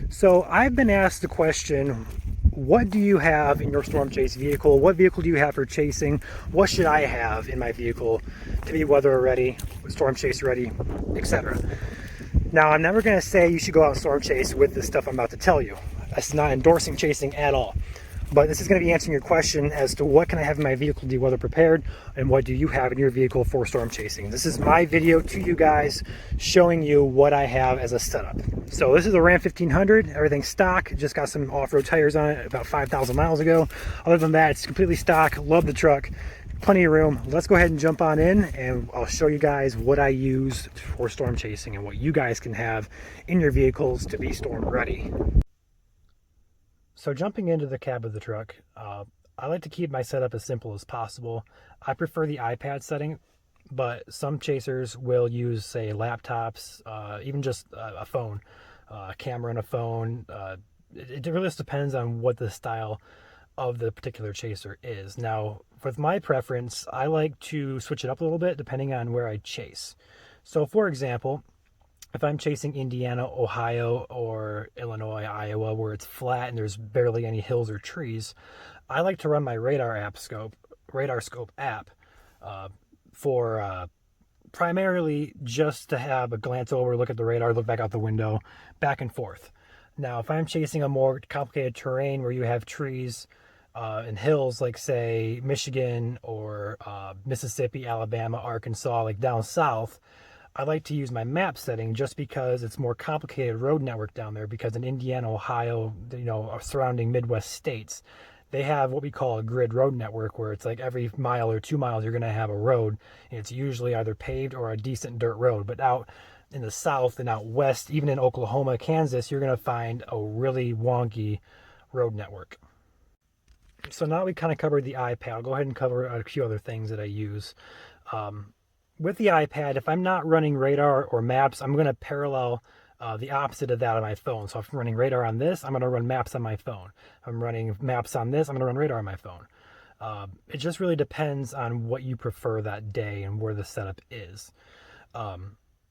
So I've been asked the question, what do you have in your storm chase vehicle? What vehicle do you have for chasing? What should I have in my vehicle to be weather ready, storm chase ready, etc.? Now, I'm never going to say you should go out and storm chase with the stuff I'm about to tell you. That's not endorsing chasing at all. But this is going to be answering your question as to what can I have in my vehicle to be weather prepared, and what do you have in your vehicle for storm chasing. This is my video to you guys showing you what I have as a setup. So this is a Ram 1500, everything's stock, just got some off-road tires on it about 5,000 miles ago. Other than that, it's completely stock, love the truck, plenty of room. Let's go ahead and jump on in and I'll show you guys what I use for storm chasing and what you guys can have in your vehicles to be storm ready. So jumping into the cab of the truck, I like to keep my setup as simple as possible. I prefer the iPad setting, but some chasers will use, say, laptops, even just a phone, a camera and a phone. It really just depends on what the style of the particular chaser is. Now, with my preference, I like to switch it up a little bit depending on where I chase. So, for example, if I'm chasing Indiana, Ohio, or Illinois, Iowa, where it's flat and there's barely any hills or trees, I like to run my radar scope app for primarily just to have a glance over, look at the radar, look back out the window, back and forth. Now, if I'm chasing a more complicated terrain where you have trees and hills, like say Michigan or Mississippi, Alabama, Arkansas, like down south, I like to use my map setting just because it's more complicated road network down there, because in Indiana, Ohio, surrounding Midwest states, they have what we call a grid road network, where it's like every mile or 2 miles you're going to have a road, and it's usually either paved or a decent dirt road. But out in the south and out west, even in Oklahoma, Kansas, you're going to find a really wonky road network. So now we kind of covered the iPad. I'll go ahead and cover a few other things that I use. With the iPad, if I'm not running radar or maps, I'm going to parallel the opposite of that on my phone. So if I'm running radar on this, I'm going to run maps on my phone. If I'm running maps on this, I'm going to run radar on my phone. It just really depends on what you prefer that day and where the setup is.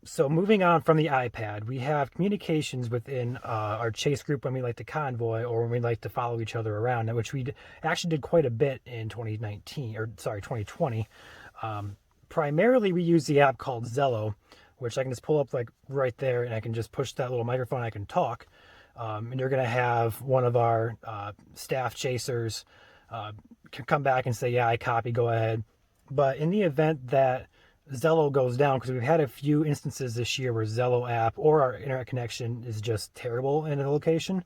So moving on from the iPad, we have communications within our chase group when we like to convoy or when we like to follow each other around, which we actually did quite a bit in 2020. Primarily, we use the app called Zello, which I can just pull up like right there, and I can just push that little microphone. I can talk, and you're going to have one of our staff chasers can come back and say, "Yeah, I copy. Go ahead." But in the event that Zello goes down, because we've had a few instances this year where Zello app or our internet connection is just terrible in a location.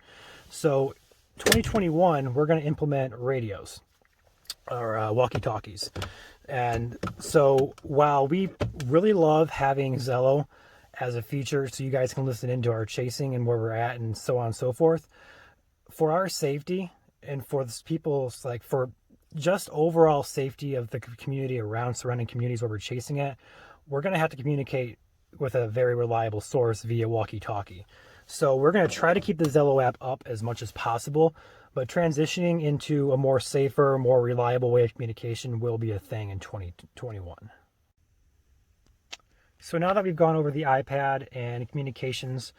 So 2021, we're going to implement radios or walkie-talkies. And so while we really love having Zello as a feature so you guys can listen into our chasing and where we're at and so on and so forth, for our safety and for the people's, like, for just overall safety of the community around surrounding communities where we're chasing at, we're going to have to communicate with a very reliable source via walkie-talkie. So we're going to try to keep the Zello app up as much as possible, but transitioning into a more safer, more reliable way of communication will be a thing in 2021. So now that we've gone over the iPad and communications,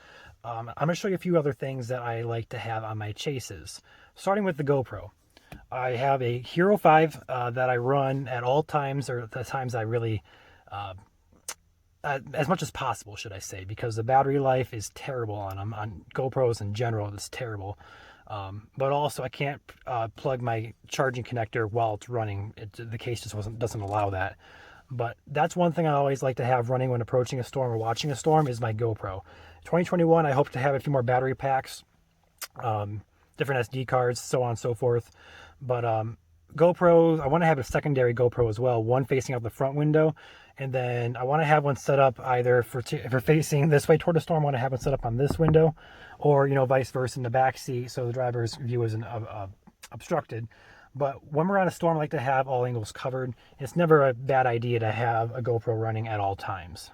I'm going to show you a few other things that I like to have on my chases. Starting with the GoPro. I have a Hero 5 that I run at all times, or the times I really, as much as possible, should I say, because the battery life is terrible on them. On GoPros in general, it's terrible. But also, I can't plug my charging connector while it's running. The case just doesn't allow that. But that's one thing I always like to have running when approaching a storm or watching a storm is my GoPro. 2021, I hope to have a few more battery packs, different SD cards, so on and so forth. But GoPro, I want to have a secondary GoPro as well, one facing out the front window, and then I want to have one set up either for if we're facing this way toward the storm, I want to have it set up on this window, or vice versa in the back seat, so the driver's view isn't obstructed. But when we're on a storm, I like to have all angles covered. It's never a bad idea to have a GoPro running at all times.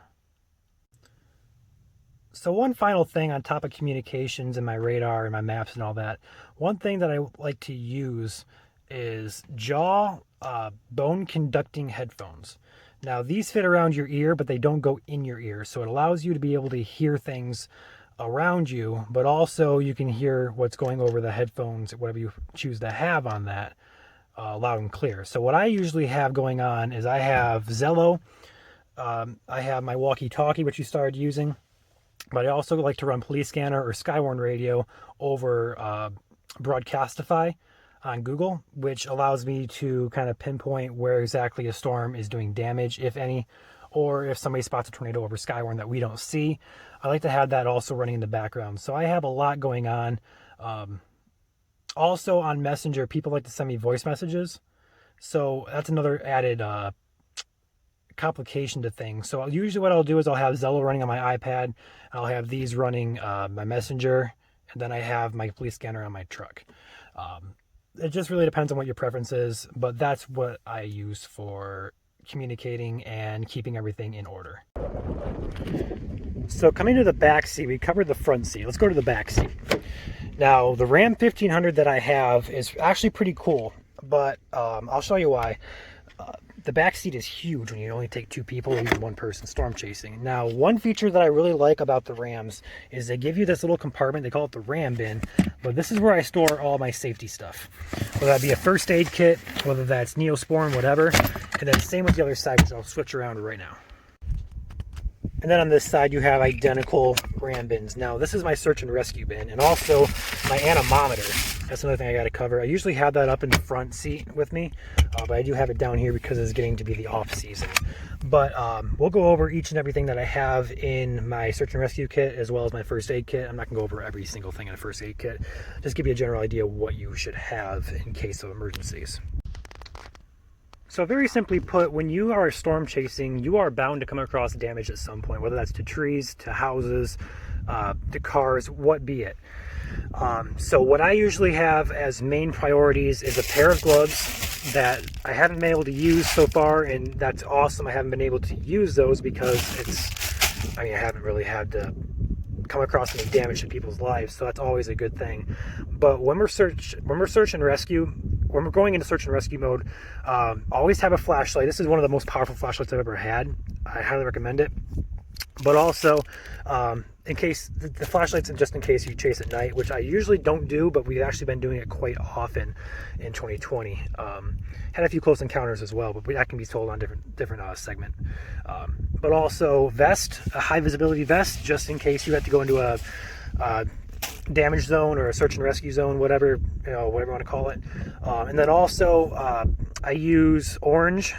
So one final thing on top of communications and my radar and my maps and all that, one thing that I like to use is jaw bone conducting headphones. Now these fit around your ear, but they don't go in your ear, so it allows you to be able to hear things around you, but also you can hear what's going over the headphones, whatever you choose to have on that, loud and clear. So what I usually have going on is I have Zello, I have my walkie-talkie, which you started using, but I also like to run Police Scanner or Skywarn Radio over Broadcastify on Google, which allows me to kind of pinpoint where exactly a storm is doing damage, if any, or if somebody spots a tornado over Skywarn that we don't see. I like to have that also running in the background. So I have a lot going on. Also on Messenger, people like to send me voice messages. So that's another added complication to things. So usually what I'll do is I'll have Zello running on my iPad. I'll have these running my Messenger, and then I have my police scanner on my truck. It just really depends on what your preference is, but that's what I use for communicating and keeping everything in order. So coming to the back seat, we covered the front seat. Let's go to the back seat. Now, the Ram 1500 that I have is actually pretty cool, but I'll show you why. The back seat is huge when you only take two people or even one person storm chasing. Now, one feature that I really like about the Rams is they give you this little compartment. They call it the Ram bin, but this is where I store all my safety stuff. Whether that be a first aid kit, whether that's Neosporin, whatever. And then same with the other side, which I'll switch around right now. And then on this side, you have identical Ram bins. Now, this is my search and rescue bin, and also my anemometer. That's another thing I got to cover. I usually have that up in the front seat with me, but I do have it down here because it's getting to be the off season. But we'll go over each and everything that I have in my search and rescue kit as well as my first aid kit. I'm not going to go over every single thing in a first aid kit. Just give you a general idea of what you should have in case of emergencies. So very simply put, when you are storm chasing, you are bound to come across damage at some point, whether that's to trees, to houses, to cars, what be it. So what I usually have as main priorities is a pair of gloves that I haven't been able to use so far, and that's awesome. I haven't been able to use those because I haven't really had to come across any damage to people's lives, so that's always a good thing. But when we're going into search and rescue mode, always have a flashlight. This is one of the most powerful flashlights I've ever had. I highly recommend it. But also, in case the flashlight's just in case you chase at night, which I usually don't do, but we've actually been doing it quite often in 2020. Had a few close encounters as well, but that can be sold on different segment. But also vest, a high visibility vest, just in case you have to go into a damage zone or a search and rescue zone, whatever you want to call it. And then also I use orange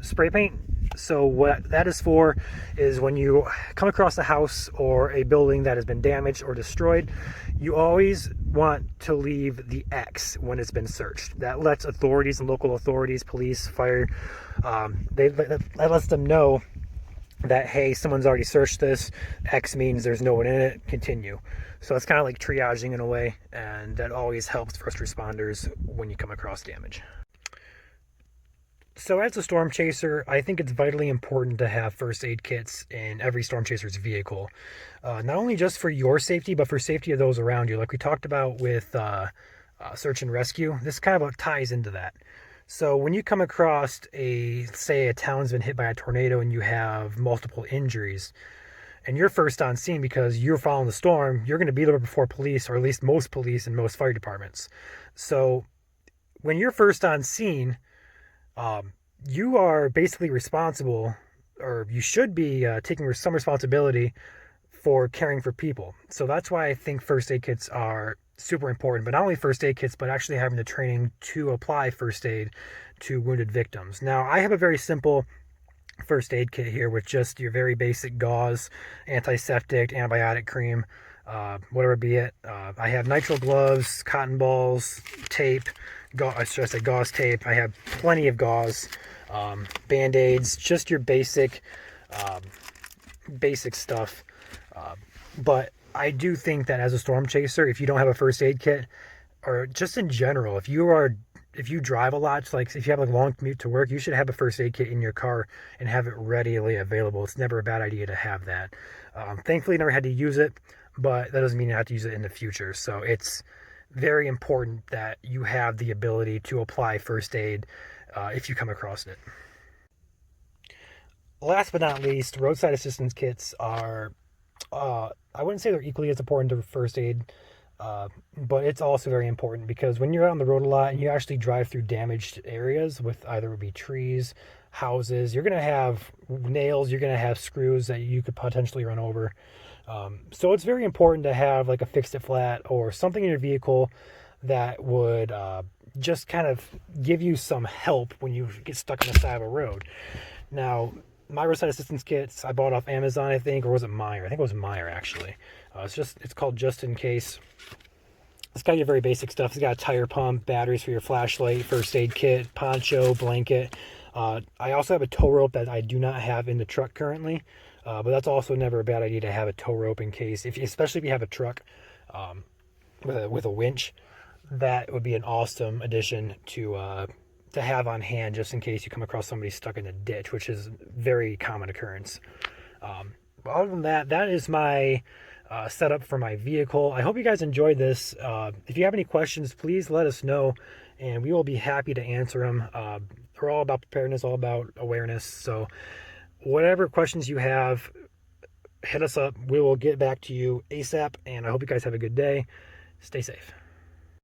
spray paint. So what that is for is when you come across a house or a building that has been damaged or destroyed, you always want to leave the X when it's been searched. That lets authorities and local authorities, police, fire, that lets them know that, hey, someone's already searched this. X means there's no one in it. Continue. So it's kind of like triaging in a way, and that always helps first responders when you come across damage. So as a storm chaser, I think it's vitally important to have first aid kits in every storm chaser's vehicle. Not only just for your safety, but for safety of those around you. Like we talked about with search and rescue, this kind of ties into that. So when you come across say a town's been hit by a tornado and you have multiple injuries, and you're first on scene because you're following the storm, you're going to be there before police, or at least most police and most fire departments. So when you're first on scene, you are basically responsible, or you should be taking some responsibility for caring for people. So that's why I think first aid kits are super important, but not only first aid kits, but actually having the training to apply first aid to wounded victims. Now, I have a very simple first aid kit here with just your very basic gauze, antiseptic, antibiotic cream, whatever be it. I have nitrile gloves, cotton balls, tape, gauze tape. I have plenty of gauze, band-aids, just your basic stuff. But I do think that as a storm chaser, if you don't have a first aid kit, or just in general, if you drive a lot, like if you have a long commute to work, you should have a first aid kit in your car and have it readily available. It's never a bad idea to have that. Thankfully, I never had to use it, but that doesn't mean I have to use it in the future. So it's very important that you have the ability to apply first aid if you come across it. Last but not least, roadside assistance kits are I wouldn't say they're equally as important to first aid, but it's also very important because when you're out on the road a lot and you actually drive through damaged areas with either it be trees, houses, you're going to have nails, you're going to have screws that you could potentially run over. So it's very important to have like a fixed it flat or something in your vehicle that would just kind of give you some help when you get stuck on the side of a road. Now, my roadside assistance kits I bought off Amazon, I think, or was it Meyer? I think it was Meyer actually. It's called Just In Case. It's got your very basic stuff. It's got a tire pump, batteries for your flashlight, first aid kit, poncho, blanket. I also have a tow rope that I do not have in the truck currently, but that's also never a bad idea to have a tow rope in case, especially if you have a truck with a winch. That would be an awesome addition to have on hand just in case you come across somebody stuck in a ditch, which is a very common occurrence. But other than that, that is my setup for my vehicle. I hope you guys enjoyed this. If you have any questions, please let us know, and we will be happy to answer them. We're all about preparedness, all about awareness. So whatever questions you have, hit us up. We will get back to you ASAP, and I hope you guys have a good day. Stay safe.